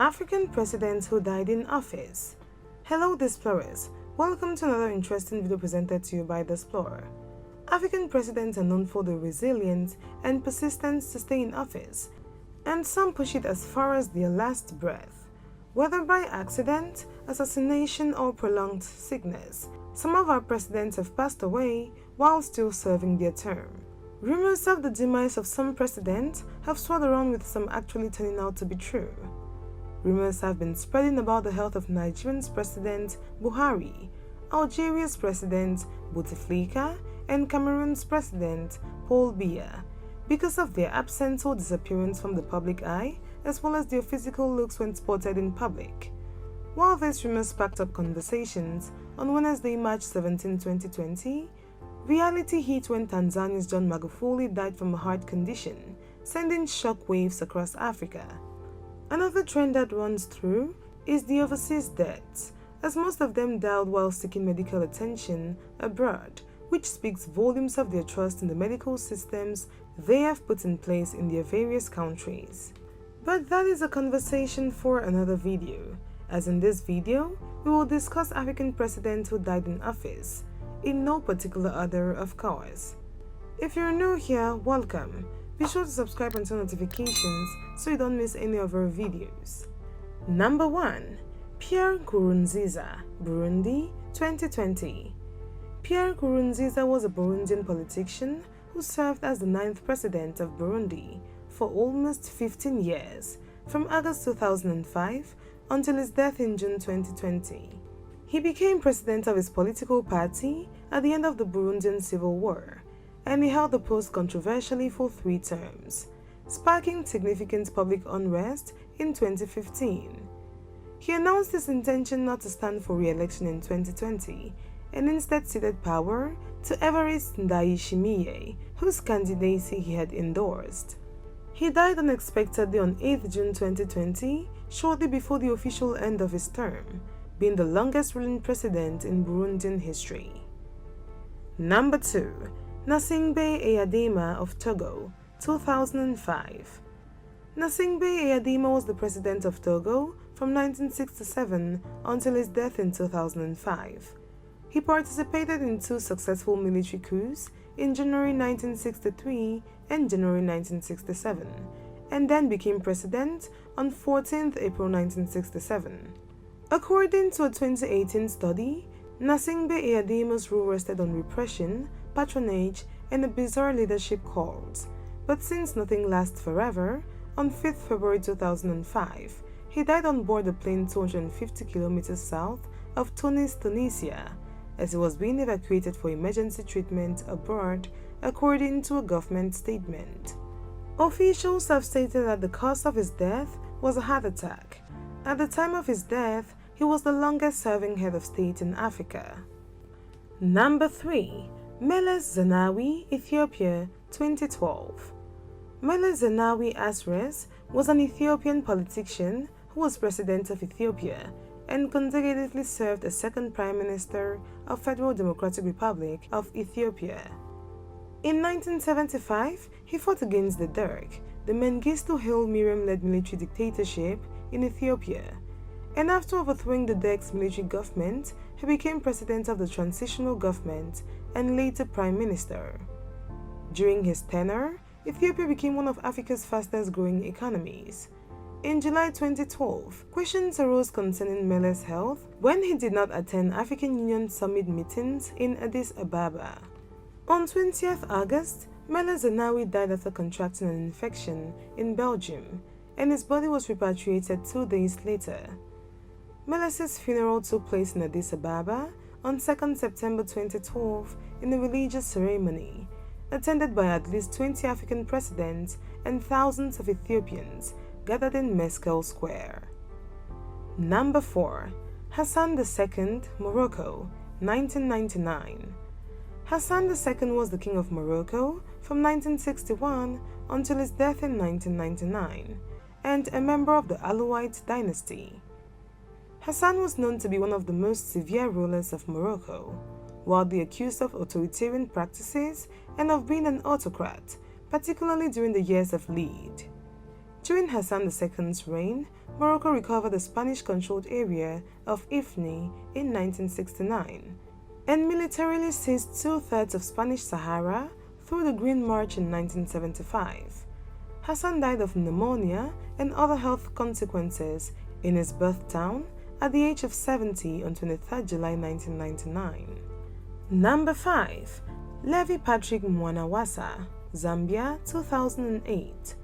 African presidents who died in office. Hello Explorers, welcome to another interesting video presented to you by The Explorer. African presidents are known for their resilience and persistence to stay in office, and some push it as far as their last breath. Whether by accident, assassination, or prolonged sickness, some of our presidents have passed away while still serving their term. Rumors of the demise of some presidents have swirled around, with some actually turning out to be true. Rumors have been spreading about the health of Nigeria's President Buhari, Algeria's President Bouteflika, and Cameroon's President Paul Biya because of their absence or disappearance from the public eye, as well as their physical looks when spotted in public. While these rumors sparked up conversations, on Wednesday, March 17, 2020, reality hit when Tanzania's John Magufuli died from a heart condition, sending shockwaves across Africa. Another trend that runs through is the overseas deaths, as most of them died while seeking medical attention abroad, which speaks volumes of their trust in the medical systems they have put in place in their various countries. But that is a conversation for another video, as in this video, we will discuss African presidents who died in office, in no particular order of course. If you're new here, welcome. Be sure to subscribe and turn notifications so you don't miss any of our videos. Number 1. Pierre Nkurunziza, Burundi, 2020. Pierre Nkurunziza was a Burundian politician who served as the 9th president of Burundi for almost 15 years, from August 2005 until his death in June 2020. He became president of his political party at the end of the Burundian Civil War, and he held the post controversially for 3 terms, sparking significant public unrest in 2015. He announced his intention not to stand for re-election in 2020 and instead ceded power to Evariste Ndayishimiye, whose candidacy he had endorsed. He died unexpectedly on 8 June 2020, shortly before the official end of his term, being the longest ruling president in Burundian history. Number 2. GNASSINGBÉ EYADÉMA of Togo, 2005. GNASSINGBÉ EYADÉMA was the president of Togo from 1967 until his death in 2005. He participated in 2 successful military coups in January 1963 and January 1967, and then became president on 14th April 1967. According to a 2018 study, GNASSINGBÉ EYADÉMA's rule rested on repression, patronage, and a bizarre leadership cult. But since nothing lasts forever, on 5th February 2005, he died on board a plane 250 kilometers south of Tunis, Tunisia, as he was being evacuated for emergency treatment abroad, according to a government statement. Officials have stated that the cause of his death was a heart attack. At the time of his death, he was the longest-serving head of state in Africa. Number 3. Meles Zenawi, Ethiopia, 2012. Meles Zenawi Asres was an Ethiopian politician who was president of Ethiopia and consecutively served as second prime minister of Federal Democratic Republic of Ethiopia. In 1975, he fought against the Derg, the Mengistu Haile Mariam-led military dictatorship in Ethiopia, and after overthrowing the Derg's military government, he became president of the transitional government and later prime minister. During his tenure, Ethiopia became one of Africa's fastest-growing economies. In July 2012, questions arose concerning Mele's health when he did not attend African Union summit meetings in Addis Ababa. On 20th August, Mele Zenawi died after contracting an infection in Belgium, and his body was repatriated 2 days later. Mele's funeral took place in Addis Ababa on 2nd September 2012 in a religious ceremony, attended by at least 20 African presidents and thousands of Ethiopians gathered in Meskel Square. Number 4. Hassan II, Morocco, 1999. Hassan II was the king of Morocco from 1961 until his death in 1999, and a member of the Alawite dynasty. Hassan was known to be one of the most severe rulers of Morocco, widely accused of authoritarian practices and of being an autocrat, particularly during the years of lead. During Hassan II's reign, Morocco recovered the Spanish-controlled area of Ifni in 1969 and militarily seized two-thirds of Spanish Sahara through the Green March in 1975. Hassan died of pneumonia and other health consequences in his birth town at the age of 70 on 23 July 1999. Number 5. Levy Patrick MWANAWASA, Zambia, 2008.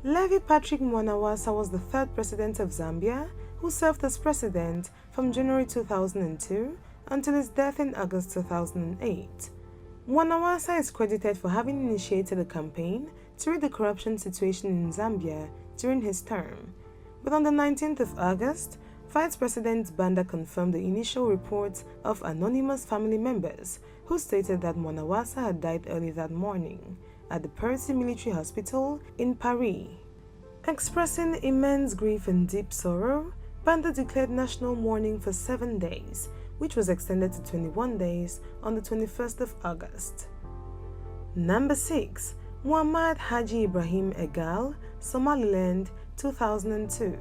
Levy Patrick MWANAWASA was the third president of Zambia who served as president from January 2002 until his death in August 2008. MWANAWASA is credited for having initiated a campaign to rid the corruption situation in Zambia during his term. But on the 19th of August, Vice President Banda confirmed the initial reports of anonymous family members who stated that MWANAWASA had died early that morning at the Percy Military Hospital in Paris. Expressing immense grief and deep sorrow, Banda declared national mourning for 7 days, which was extended to 21 days on the 21st of August. Number 6. Muhammad Haji Ibrahim Egal, Somaliland, 2002.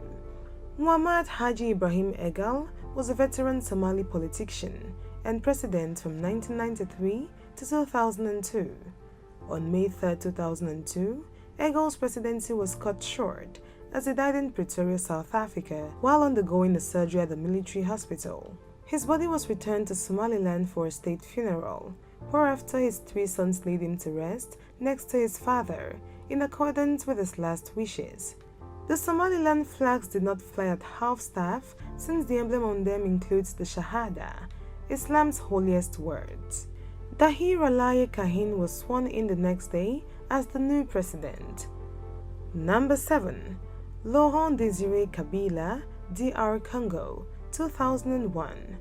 Muhammad Haji Ibrahim Egal was a veteran Somali politician and president from 1993 to 2002. On May 3, 2002, Egal's presidency was cut short as he died in Pretoria, South Africa, while undergoing a surgery at the military hospital. His body was returned to Somaliland for a state funeral, whereafter his 3 sons laid him to rest next to his father, in accordance with his last wishes. The Somaliland flags did not fly at half-staff since the emblem on them includes the Shahada, Islam's holiest words. Dahir Alaye Kahin was sworn in the next day as the new president. Number 7. LAURENT-DÉSIRÉ Kabila, DR Congo, 2001.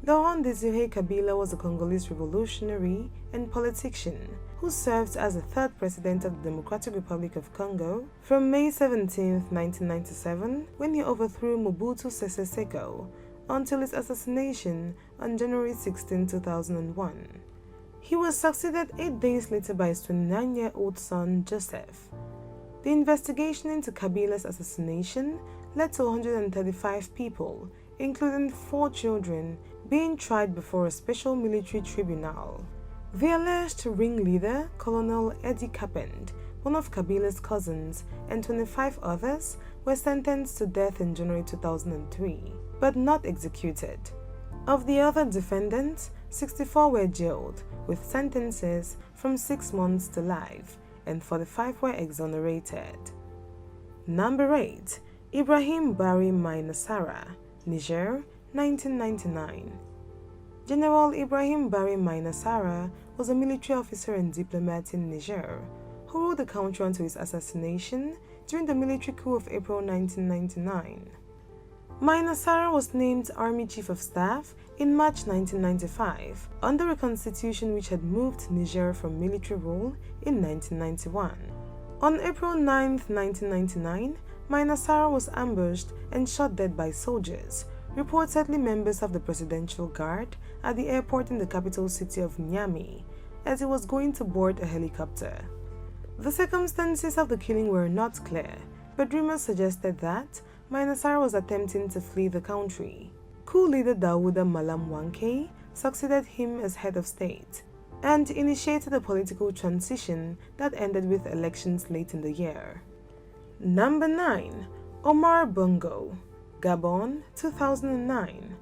Laurent-Désiré Kabila was a Congolese revolutionary and politician who served as the third president of the Democratic Republic of Congo from May 17, 1997, when he overthrew Mobutu Sese Seko, until his assassination on January 16, 2001. He was succeeded 8 days later by his 29-year-old son, Joseph. The investigation into Kabila's assassination led to 135 people, including 4 children, being tried before a special military tribunal. The alleged ringleader, Colonel Eddie Kapend, one of Kabila's cousins, and 25 others were sentenced to death in January 2003, but not executed. Of the other defendants, 64 were jailed, with sentences from 6 months to life, and 45 were exonerated. Number 8. Ibrahim Barry MAÍNASSARA, Niger, 1999. General Ibrahim Barry MAÍNASSARA was a military officer and diplomat in Niger, who ruled the country until his assassination during the military coup of April 1999. MAÍNASSARA was named Army Chief of Staff in March 1995 under a constitution which had moved Niger from military rule in 1991. On April 9, 1999, MAÍNASSARA was ambushed and shot dead by soldiers, reportedly members of the Presidential Guard, at the airport in the capital city of Niamey, as he was going to board a helicopter. The circumstances of the killing were not clear, but rumors suggested that MAÍNASSARA was attempting to flee the country. Coup leader Dawuda Malam Wanke succeeded him as head of state and initiated a political transition that ended with elections late in the year. Number 9. Omar Bongo, Gabon, 2009.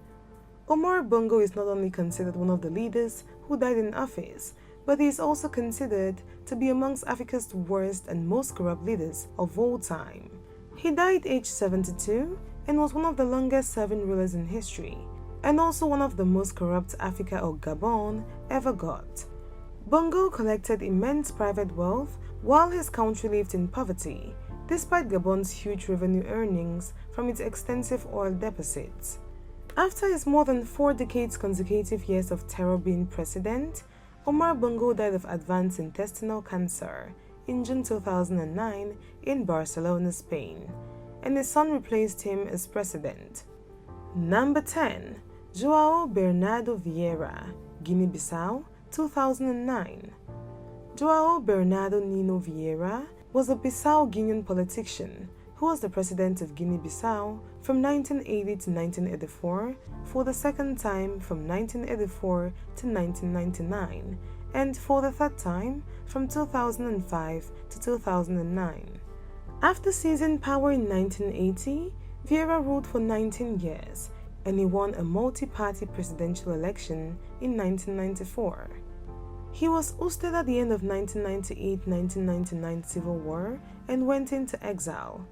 Omar Bongo is not only considered one of the leaders who died in office, but he is also considered to be amongst Africa's worst and most corrupt leaders of all time. He died aged 72 and was one of the longest-serving rulers in history, and also one of the most corrupt Africa or Gabon ever got. Bongo collected immense private wealth while his country lived in poverty, despite Gabon's huge revenue earnings from its extensive oil deposits. After his more than 4 decades consecutive years of terror being president, Omar Bongo died of advanced intestinal cancer in June 2009 in Barcelona, Spain, and his son replaced him as president. Number 10. João Bernardo Vieira, Guinea-Bissau, 2009. João Bernardo Nino Vieira was a Bissau-Guinean politician who was the president of Guinea-Bissau from 1980 to 1984 for the second time from 1984 to 1999 and for the third time from 2005 to 2009. After seizing power in 1980, Vieira ruled for 19 years and he won a multi-party presidential election in 1994. He was ousted at the end of 1998-1999 civil war and went into exile.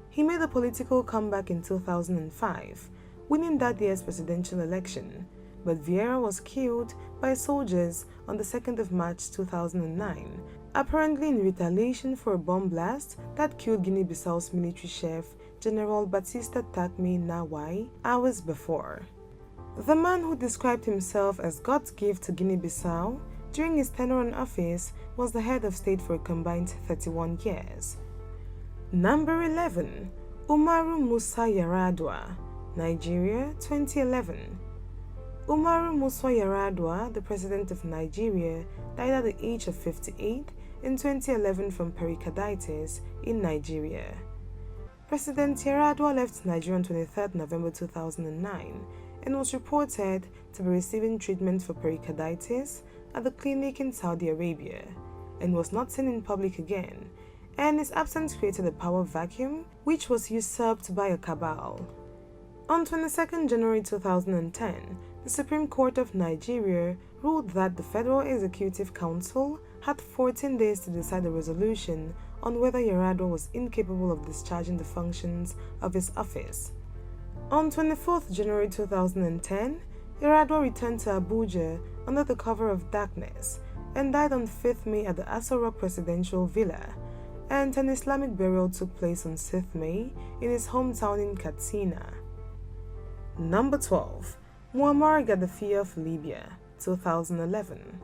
He made a political comeback in 2005, winning that year's presidential election, but Vieira was killed by soldiers on the 2nd of March 2009, apparently in retaliation for a bomb blast that killed Guinea-Bissau's military chief, General Batista Takme Nawai, hours before. The man who described himself as God's gift to Guinea-Bissau during his tenure in office was the head of state for a combined 31 years. Number 11. Umaru Musa Yar'ADUA, Nigeria, 2011. Umaru Musa Yar'ADUA, the president of Nigeria, died at the age of 58 in 2011 from pericarditis in Nigeria. President Yar'ADUA left Nigeria on 23 November 2009 and was reported to be receiving treatment for pericarditis at the clinic in Saudi Arabia and was not seen in public again, and his absence created a power vacuum which was usurped by a cabal. On 22 January 2010, the Supreme Court of Nigeria ruled that the Federal Executive Council had 14 days to decide a resolution on whether Yar'ADUA was incapable of discharging the functions of his office. On 24 January 2010, Yar'ADUA returned to Abuja under the cover of darkness and died on 5th May at the Aso Rock Presidential Villa, and an Islamic burial took place on 6th May in his hometown in Katsina. Number 12. Muammar Gaddafi of Libya, 2011.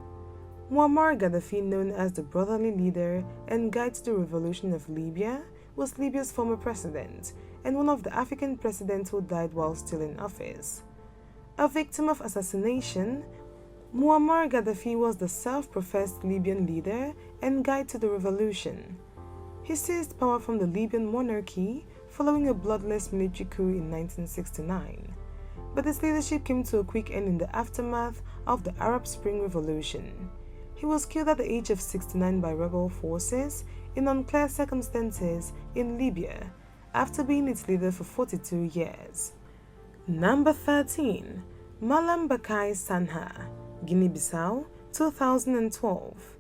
Muammar Gaddafi, known as the brotherly leader and guide to the revolution of Libya, was Libya's former president and one of the African presidents who died while still in office. A victim of assassination, Muammar Gaddafi was the self-professed Libyan leader and guide to the revolution. He seized power from the Libyan monarchy following a bloodless military coup in 1969, but his leadership came to a quick end in the aftermath of the Arab Spring Revolution. He was killed at the age of 69 by rebel forces in unclear circumstances in Libya after being its leader for 42 years. Number 13. Malam Bakai Sanha, Guinea-Bissau, 2012.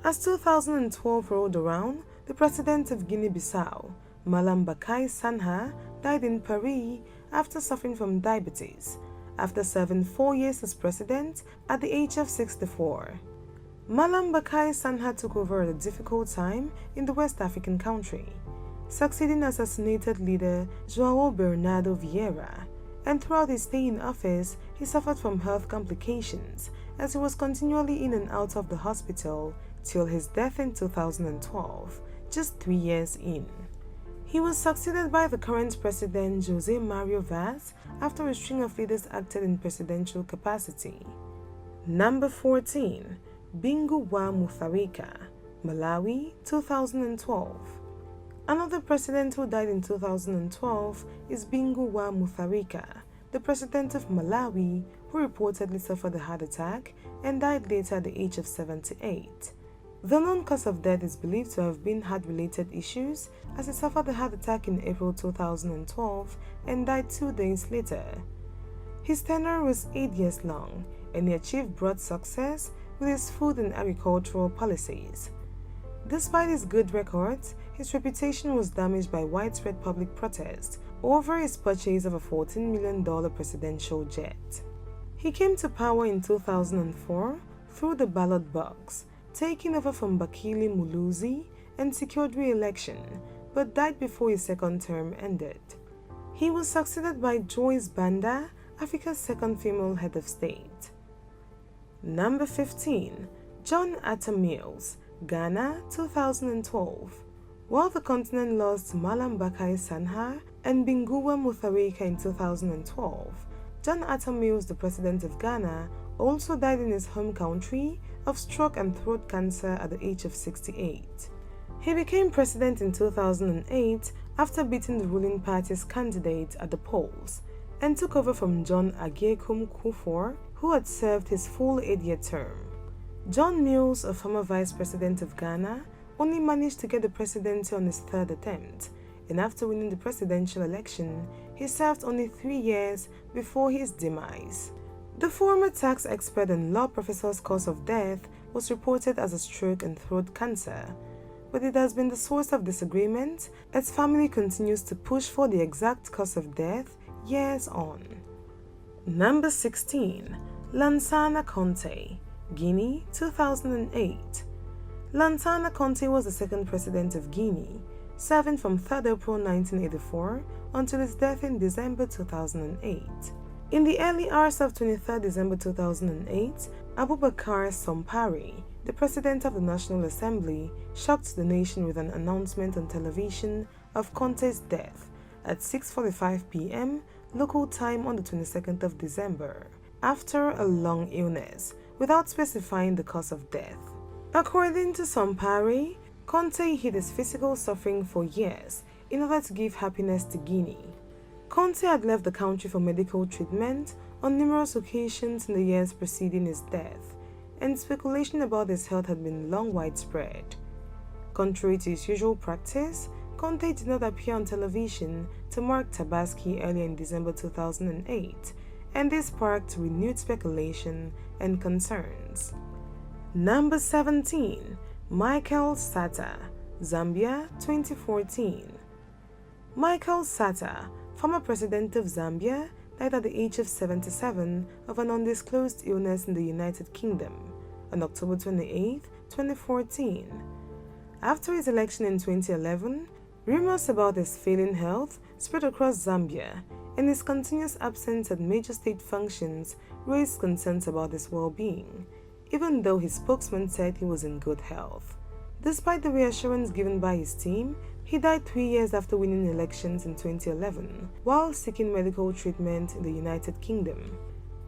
As 2012 rolled around, the president of Guinea-Bissau, Malam Bakai Sanha, died in Paris after suffering from diabetes, after serving 4 years as president at the age of 64. Malam Bakai Sanha took over at a difficult time in the West African country, succeeding assassinated leader João Bernardo Vieira, and throughout his stay in office, he suffered from health complications as he was continually in and out of the hospital till his death in 2012, just 3 years in. He was succeeded by the current president José Mário Vaz after a string of leaders acted in presidential capacity. Number 14. BINGUWA Mutharika, Malawi, 2012. Another president who died in 2012 is Binguwa Mutharika, the president of Malawi, who reportedly suffered a heart attack and died later at the age of 78. The known cause of death is believed to have been heart-related issues, as he suffered a heart attack in April 2012 and died 2 days later. His tenure was 8 years long, and he achieved broad success with his food and agricultural policies. Despite his good records, his reputation was damaged by widespread public protest over his purchase of a $14 million presidential jet. He came to power in 2004 through the ballot box, taking over from Bakili Muluzi and secured re-election, but died before his second term ended. He was succeeded by Joyce Banda, Africa's second female head of state. Number 15. John Atta Mills, Ghana, 2012. While the continent lost Malam Bakai Sanha and Binguwa Mutharika in 2012, John Atta Mills, the president of Ghana, also died in his home country of stroke and throat cancer at the age of 68. He became president in 2008 after beating the ruling party's candidate at the polls and took over from John Agyekum Kufuor, who had served his full 8-year term. John Mills, a former vice president of Ghana, only managed to get the presidency on his third attempt, and after winning the presidential election, he served only 3 years before his demise. The former tax expert and law professor's cause of death was reported as a stroke and throat cancer, but it has been the source of disagreement as family continues to push for the exact cause of death years on. Number 16. Lansana Conté, Guinea, 2008. Lansana Conté was the second president of Guinea, serving from 3rd April 1984 until his death in December 2008. In the early hours of 23rd December 2008, Abubakar Sompari, the president of the National Assembly, shocked the nation with an announcement on television of Conté's death at 6:45 p.m. local time on the 22nd of December, after a long illness, without specifying the cause of death. According to Sompari, Conté hid his physical suffering for years in order to give happiness to Guinea. Conté had left the country for medical treatment on numerous occasions in the years preceding his death, and speculation about his health had been long widespread. Contrary to his usual practice, Conté did not appear on television to mark Tabaski earlier in December 2008, and this sparked renewed speculation and concerns. Number 17. Michael Sata, Zambia, 2014. Michael Sata, former president of Zambia, died at the age of 77 of an undisclosed illness in the United Kingdom on October 28, 2014. After his election in 2011, rumors about his failing health spread across Zambia, and his continuous absence at major state functions raised concerns about his well-being, even though his spokesman said he was in good health. Despite the reassurance given by his team, he died 3 years after winning elections in 2011 while seeking medical treatment in the United Kingdom.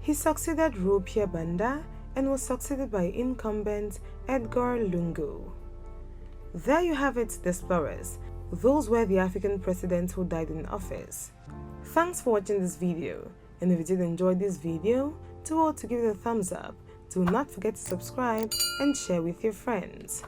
He succeeded Rupia Banda and was succeeded by incumbent Edgar Lungu. There you have it, explorers. Those were the African presidents who died in office. Thanks for watching this video, and if you did enjoy this video, do all to give it a thumbs up. Do not forget to subscribe and share with your friends.